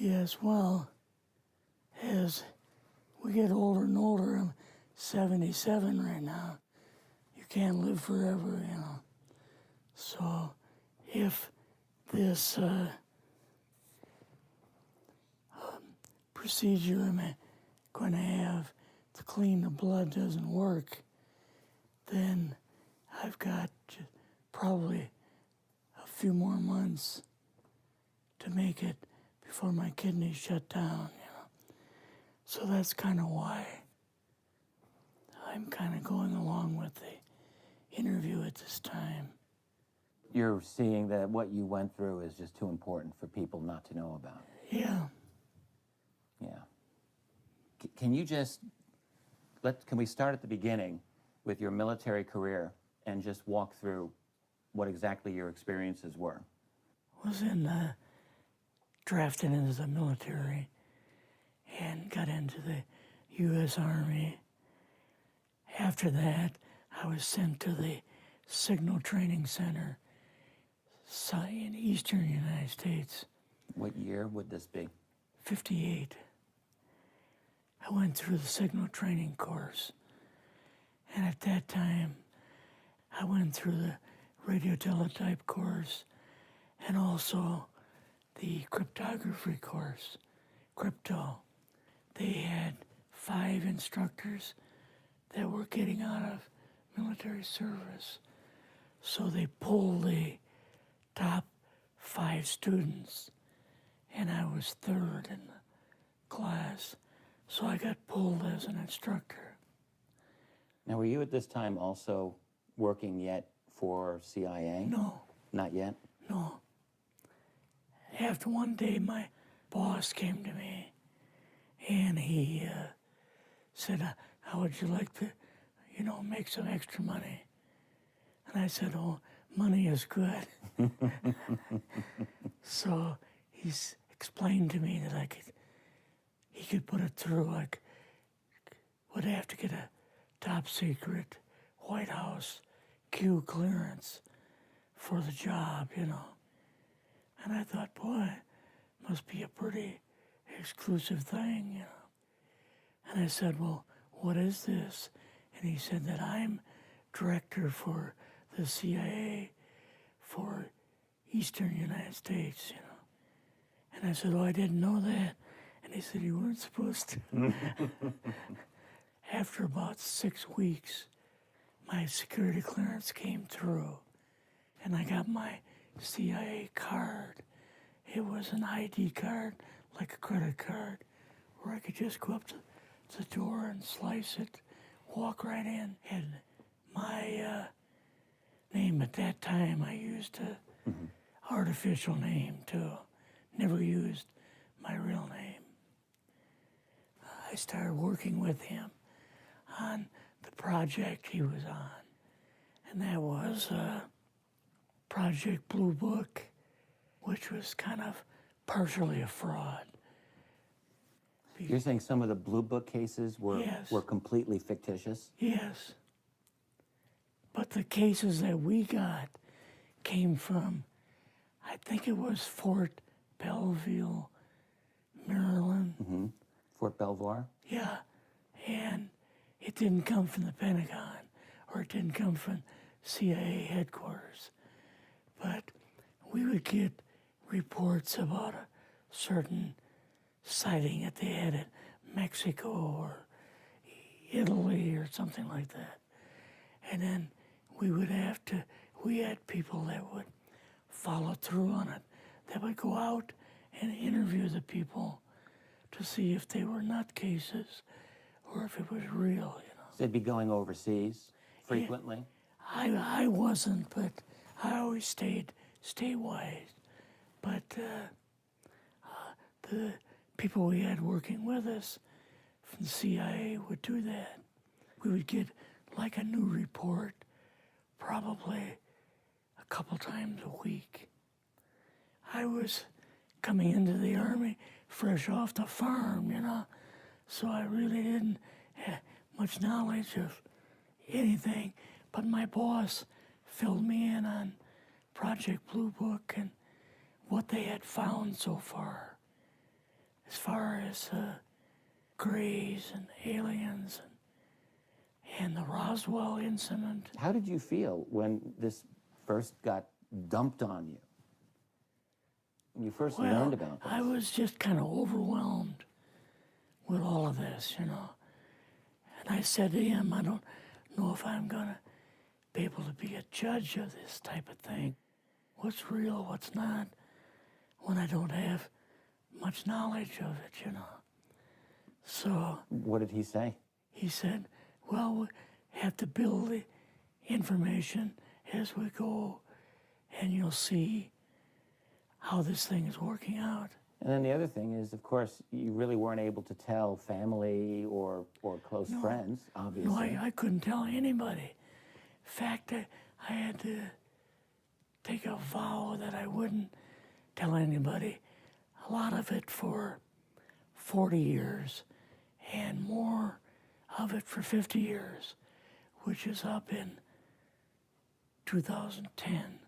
Yes, well, as we get older and older, I'm 77 right now. You can't live forever, you know. So if this procedure I'm going to have to clean the blood doesn't work, then I've got probably a few more months to make it before my kidneys shut down, you know. So that's kind of why I'm kind of going along with the interview at this time. You're seeing that what you went through is just too important for people not to know about. Yeah. Yeah. Can you just, can we start at the beginning with your military career and just walk through what exactly your experiences were? Was drafted into the military and got into the U.S. Army. After that, I was sent to the Signal Training Center in eastern United States. What year would this be? 58. I went through the Signal Training course. And at that time, I went through the radio teletype course and also the cryptography course, crypto. They had 5 instructors that were getting out of military service. So they pulled the top 5 students, and I was 3rd in the class. So I got pulled as an instructor. Now, were you at this time also working yet for CIA? No. Not yet? No. After one day, my boss came to me, and he said, how would you like to, make some extra money? And I said, oh, money is good. So he's explained to me that he could put it through, would have to get a top secret White House Q clearance for the job, And I thought, boy, must be a pretty exclusive thing, And I said, well, what is this? And he said that I'm director for the CIA for Eastern United States, And I said, oh, I didn't know that. And he said, you weren't supposed to. After about 6 weeks, my security clearance came through, and I got my CIA card. It was an ID card, like a credit card, where I could just go up to the door and slice it, walk right in. And my name at that time, I used a artificial name too. Never used my real name. I started working with him on the project he was on, and that was Project Blue Book, which was kind of partially a fraud. You're saying some of the Blue Book cases were, Yes. were completely fictitious? Yes. But the cases that we got came from, I think it was Fort Belvoir, Maryland. Fort Belvoir? Yeah. And it didn't come from the Pentagon, or it didn't come from CIA headquarters. But we would get reports about a certain sighting that they had in Mexico or Italy or something like that. And then we had people that would follow through on it, that would go out and interview the people to see if they were nutcases or if it was real, So they'd be going overseas frequently? I wasn't, but I always stayed statewide. But the people we had working with us from the CIA would do that. We would get like a new report probably a couple times a week. I was coming into the Army fresh off the farm, so I really didn't have much knowledge of anything, but my boss filled me in on Project Blue Book and what they had found so far. as far as Greys and aliens and the Roswell incident. How did you feel when this first got dumped on you? When you first learned about this? I was just kind of overwhelmed with all of this, you know. And I said to him, I don't know if I'm going to be able to be a judge of this type of thing. What's real, what's not, when I don't have much knowledge of it, you know. So What did he say? he said, well, we have to build the information as we go, and you'll see how this thing is working out. And then the other thing is, of course, you really weren't able to tell family or close friends, obviously. No, I couldn't tell anybody. In fact, I had to take a vow that I wouldn't tell anybody. A lot of it for 40 years, and more of it for 50 years, which is up in 2010.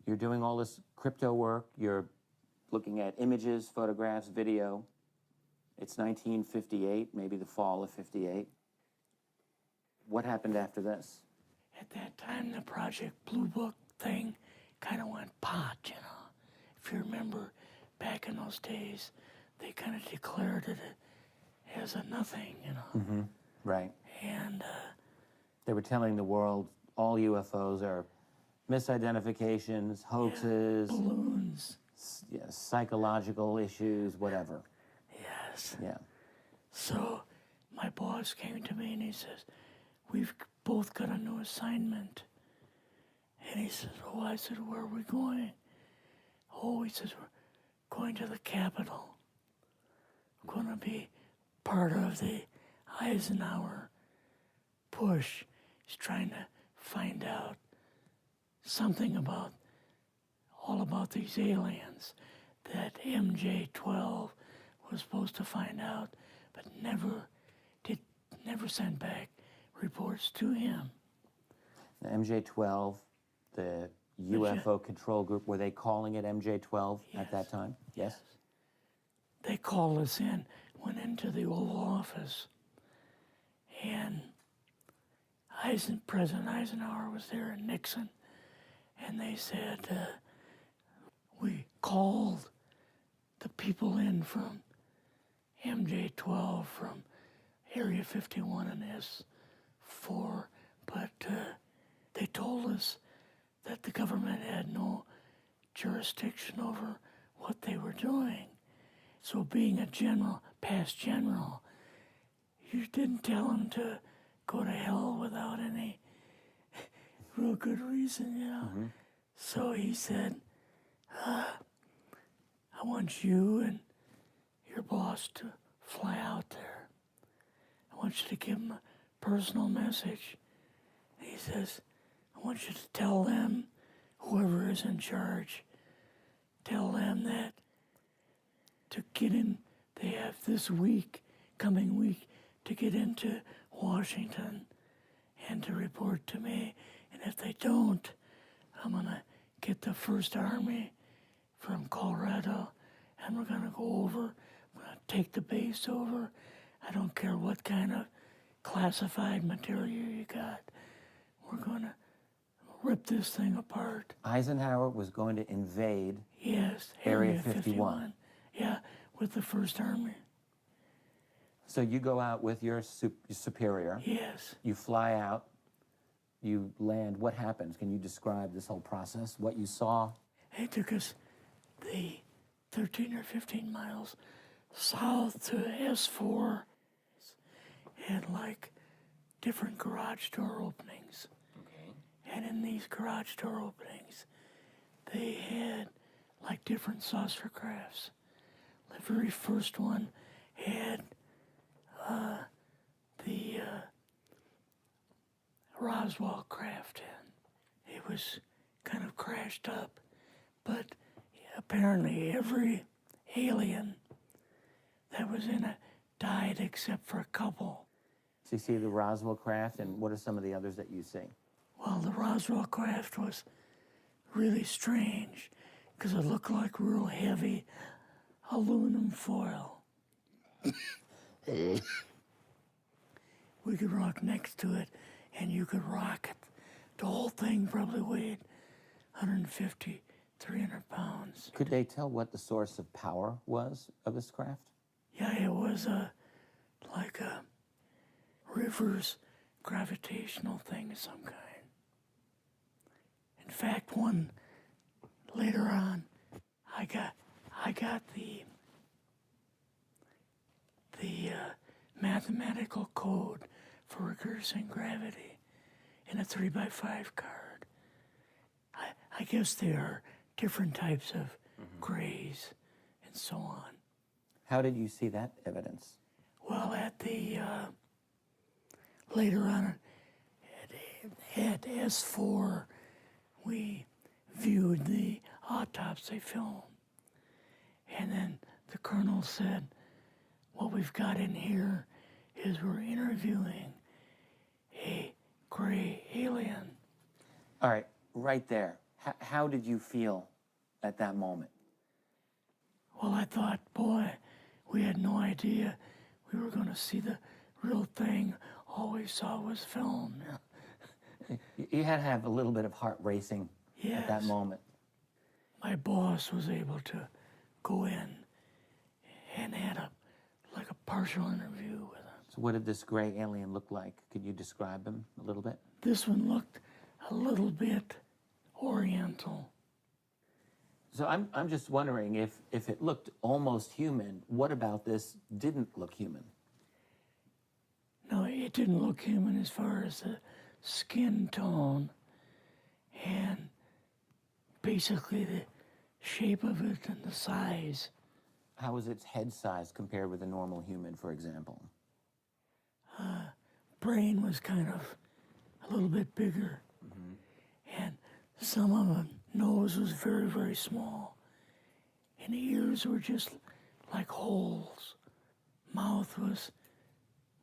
You're doing all this crypto work. You're looking at images, photographs, video. It's 1958, maybe the fall of 58. What happened after this? At that time, the Project Blue Book thing kind of went pot, you know. If you remember, back in those days, they kind of declared it as a nothing, you know. Mm-hmm. Right. And They were telling the world all UFOs are misidentifications, hoaxes, balloons, psychological issues, whatever. yes. Yeah. So my boss came to me and he says, we've both got a new assignment. And he says, oh, I said, where are we going? Oh, he says, we're going to the Capitol. We're going to be part of the Eisenhower push. He's trying to find out something about, all about these aliens that MJ-12 was supposed to find out, but never sent back reports to him. The MJ-12, the UFO control group, were they calling it MJ-12 at that time? Yes. They called us in, went into the Oval Office, and President Eisenhower was there and Nixon, and they said, we called the people in from MJ-12 from Area 51 and S4, but they told us that the government had no jurisdiction over what they were doing. So being a general, past general, you didn't tell them to go to hell without any real good reason, you know. Mm-hmm. So he said, I want you and your boss to fly out there. I want you to give them a personal message. And he says, I want you to tell them, whoever is in charge, tell them that to get in, they have this week, coming week, to get into Washington and to report to me. And if they don't, I'm going to get the First Army from Colorado, and we're going to go over, we're going to take the base over. I don't care what kind of classified material you got. We're going to rip this thing apart. Eisenhower was going to invade Yes, Area 51. Yeah, with the First Army. So you go out with your superior. Yes. You fly out. You land. What happens? Can you describe this whole process? What you saw? It took us the 13 or 15 miles south to S4 and like different garage door openings. Okay. And in these garage door openings, they had like different saucer crafts. The very first one had the Roswell craft in. It was kind of crashed up, but apparently every alien that was in it died except for a couple. So you see the Roswell craft, and what are some of the others that you see? Well, the Roswell craft was really strange because it looked like real heavy aluminum foil. We could rock next to it, and you could rock it. The whole thing probably weighed 150, 300 pounds. Could they tell what the source of power was of this craft? Yeah, it was like a reverse gravitational thing of some kind. In fact, one later on, I got the mathematical code for reversing gravity in a 3x5 card. I guess there are different types of grays and so on. How did you see that evidence? Well, at the later on at S4, we viewed the autopsy film, and then the colonel said, "What we've got in here is we're interviewing a gray alien." All right, right there. How did you feel at that moment? Well, I thought, boy, we had no idea we were going to see the real thing. All we saw was film. You had to have a little bit of heart racing at that Yes. moment. My boss was able to go in and had like a partial interview with him. So what did this gray alien look like? Could you describe him a little bit? This one looked a little bit oriental. So I'm just wondering if it looked almost human, what about this didn't look human? No, it didn't look human as far as the skin tone and basically the shape of it and the size. How was its head size compared with a normal human, for example? Brain was kind of a little bit bigger. And some of the nose was very, very small. And the ears were just like holes. Mouth was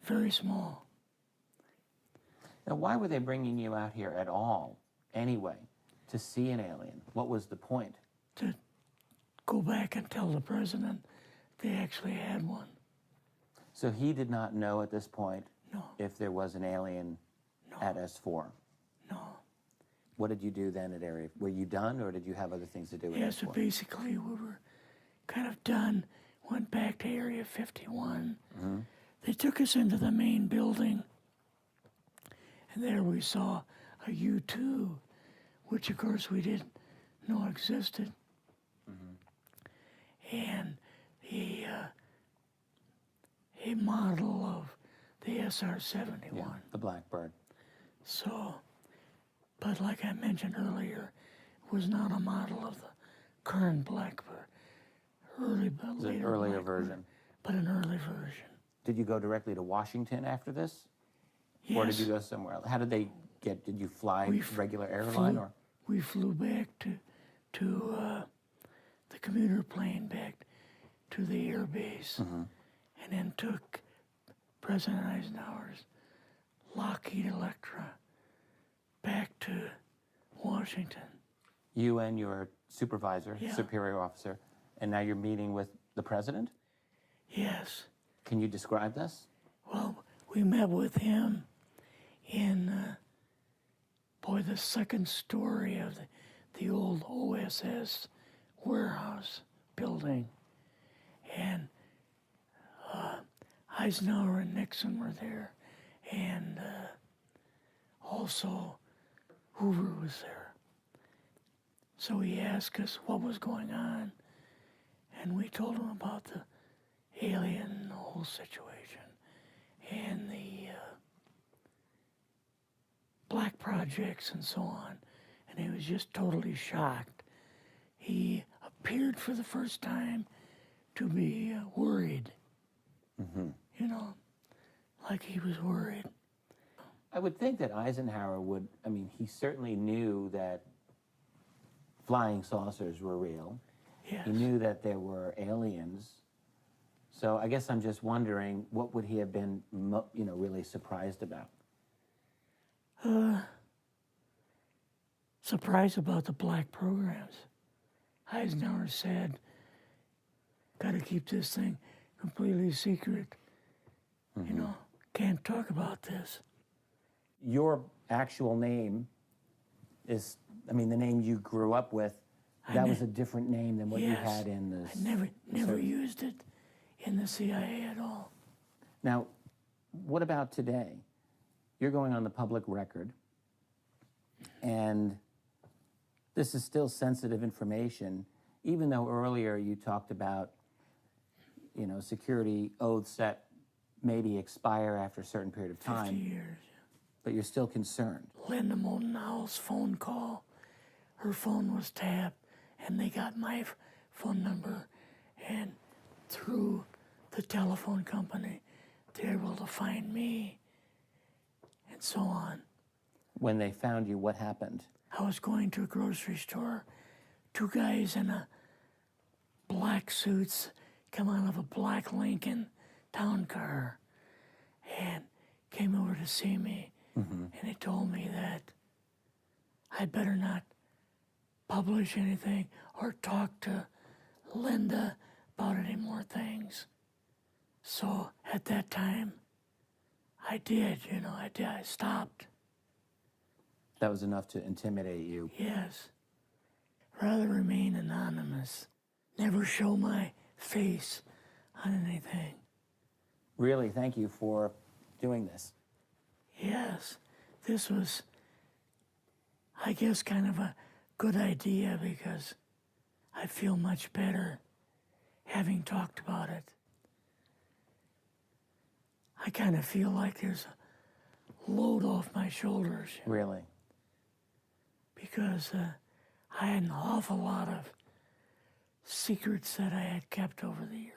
very small. Now, why were they bringing you out here at all, anyway, to see an alien? What was the point? To go back and tell the president they actually had one. So he did not know at this point No, if there was an alien at S4. no. What did you do then at Area? Were you done, or did you have other things to do at Yeah, so S4? basically we were kind of done. Went back to Area 51. They took us into the main building, and there we saw a U-2, which of course we didn't know existed. And a model of the SR-71. Yeah, the Blackbird. So, but like I mentioned earlier, it was not a model of the current Blackbird, It's an later earlier Blackbird, version. but an early version. Did you go directly to Washington after this? Yes. Or did you go somewhere else? How did they get, did you fly regular airline or? We flew back to the commuter plane back to the air base, and then took President Eisenhower's Lockheed Electra back to Washington. You and your supervisor, Yeah. superior officer, and now you're meeting with the president? Yes. Can you describe this? Well, we met with him in, the second story of the old OSS warehouse building. And Eisenhower and Nixon were there, and also Hoover was there. So he asked us what was going on, and we told him about the alien and the whole situation, and the black projects and so on, and he was just totally shocked. He appeared for the first time to be worried, you know, like he was worried. I would think that Eisenhower would, I mean, he certainly knew that flying saucers were real. Yes. He knew that there were aliens. So I guess I'm just wondering, what would he have been, really surprised about? Surprised about the black programs. Eisenhower said, got to keep this thing completely secret. You know, can't talk about this. Your actual name is, I mean, the name you grew up with, that was a different name than what you Yes. had in the... I never used it in the CIA at all. Now, what about today? You're going on the public record, and this is still sensitive information, even though earlier you talked about, you know, security oaths that maybe expire after a certain period of 50 time, years. but you're still concerned. Linda Moldenhauer's phone call, her phone was tapped, and they got my phone number, and through the telephone company, they were able to find me, and so on. When they found you, what happened? I was going to a grocery store. Two guys in a black suits come out of a black Lincoln town car and came over to see me. And they told me that I'd better not publish anything or talk to Linda about any more things. So at that time, I did, you know, I stopped. That was enough to intimidate you. Yes. Rather remain anonymous. Never show my face on anything. Really, thank you for doing this. Yes, this was, I guess, kind of a good idea because I feel much better having talked about it. I kind of feel like there's a load off my shoulders Really? because I had an awful lot of secrets that I had kept over the years.